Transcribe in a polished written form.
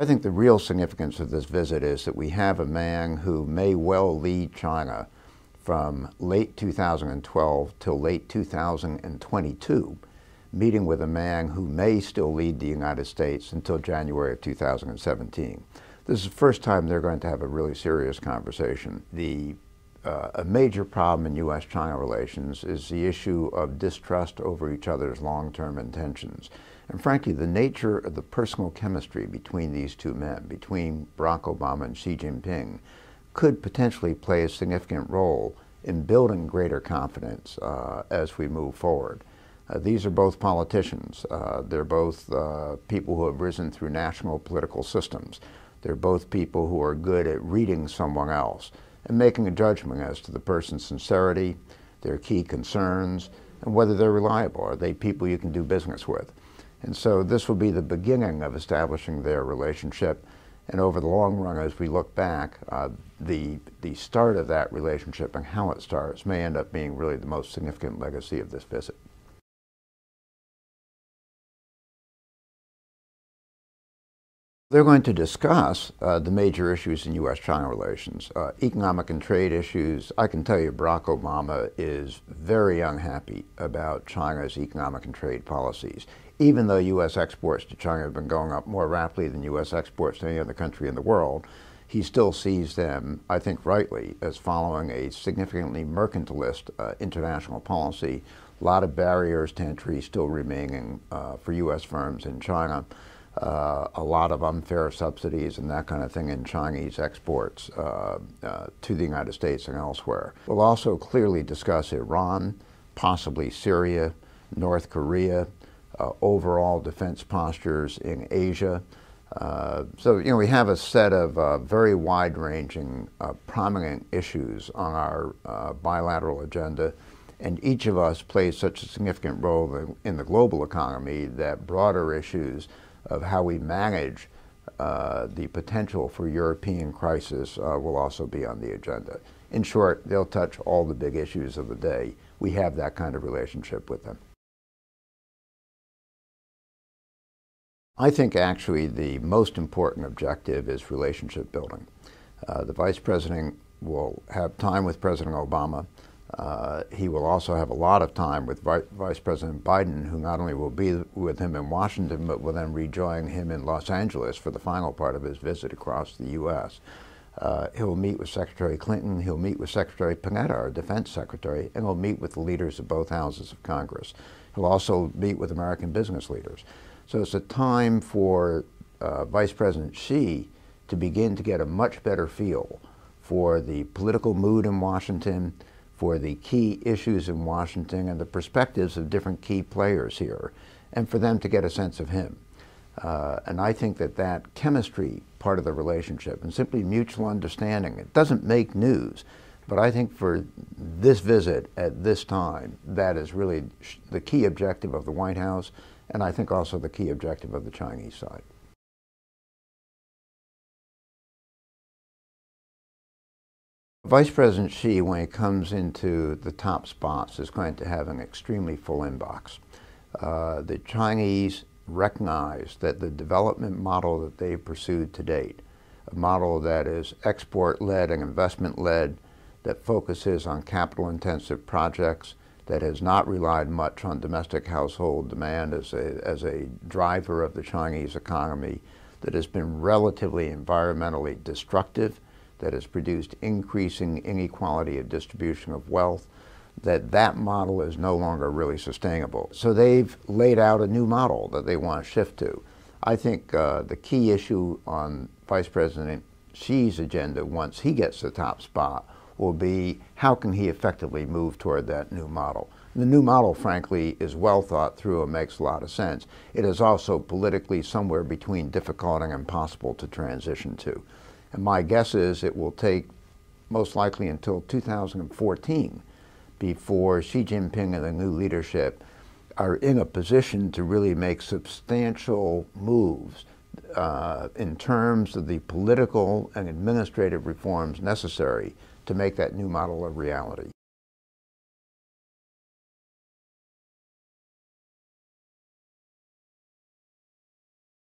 I think the real significance of this visit is that we have a man who may well lead China from late 2012 till late 2022, meeting with a man who may still lead the United States until January of 2017. This is the first time they're going to have a really serious conversation. A major problem in U.S.-China relations is the issue of distrust over each other's long-term intentions. And frankly, the nature of the personal chemistry between these two men, between Barack Obama and Xi Jinping, could potentially play a significant role in building greater confidence as we move forward. These are both politicians. They're both people who have risen through national political systems. They're both people who are good at reading someone else and making a judgment as to the person's sincerity, their key concerns, and whether they're reliable. Are they people you can do business with? And so this will be the beginning of establishing their relationship. And over the long run, as we look back, the start of that relationship and how it starts may end up being really the most significant legacy of this visit. They're going to discuss the major issues in U.S.-China relations, economic and trade issues. I can tell you Barack Obama is very unhappy about China's economic and trade policies. Even though U.S. exports to China have been going up more rapidly than U.S. exports to any other country in the world, he still sees them, I think rightly, as following a significantly mercantilist international policy. A lot of barriers to entry still remaining for U.S. firms in China. A lot of unfair subsidies and that kind of thing in Chinese exports to the United States and elsewhere. We'll also clearly discuss Iran, possibly Syria, North Korea, overall defense postures in Asia. So, we have a set of very wide-ranging, prominent issues on our bilateral agenda, and each of us plays such a significant role in the global economy that broader issues of how we manage the potential for European crisis will also be on the agenda. In short, they'll touch all the big issues of the day. We have that kind of relationship with them. I think actually the most important objective is relationship building. The Vice President will have time with President Obama. He will also have a lot of time with Vice President Biden, who not only will be with him in Washington, but will then rejoin him in Los Angeles for the final part of his visit across the U.S. He'll meet with Secretary Clinton, he'll meet with Secretary Panetta, our Defense Secretary, and he'll meet with the leaders of both houses of Congress. He'll also meet with American business leaders. So it's a time for Vice President Xi to begin to get a much better feel for the political mood in Washington, for the key issues in Washington and the perspectives of different key players here, and for them to get a sense of him. And I think that chemistry part of the relationship and simply mutual understanding, it doesn't make news, but I think for this visit at this time, that is really the key objective of the White House, and I think also the key objective of the Chinese side. Vice President Xi, when he comes into the top spots, is going to have an extremely full inbox. The Chinese recognize that the development model that they've pursued to date, a model that is export-led and investment-led, that focuses on capital-intensive projects, that has not relied much on domestic household demand as a driver of the Chinese economy, that has been relatively environmentally destructive, that has produced increasing inequality of distribution of wealth, that model is no longer really sustainable. So they've laid out a new model that they want to shift to. I think the key issue on Vice President Xi's agenda once he gets the top spot will be how can he effectively move toward that new model. The new model, frankly, is well thought through and makes a lot of sense. It is also politically somewhere between difficult and impossible to transition to. And my guess is it will take most likely until 2014 before Xi Jinping and the new leadership are in a position to really make substantial moves in terms of the political and administrative reforms necessary to make that new model a reality.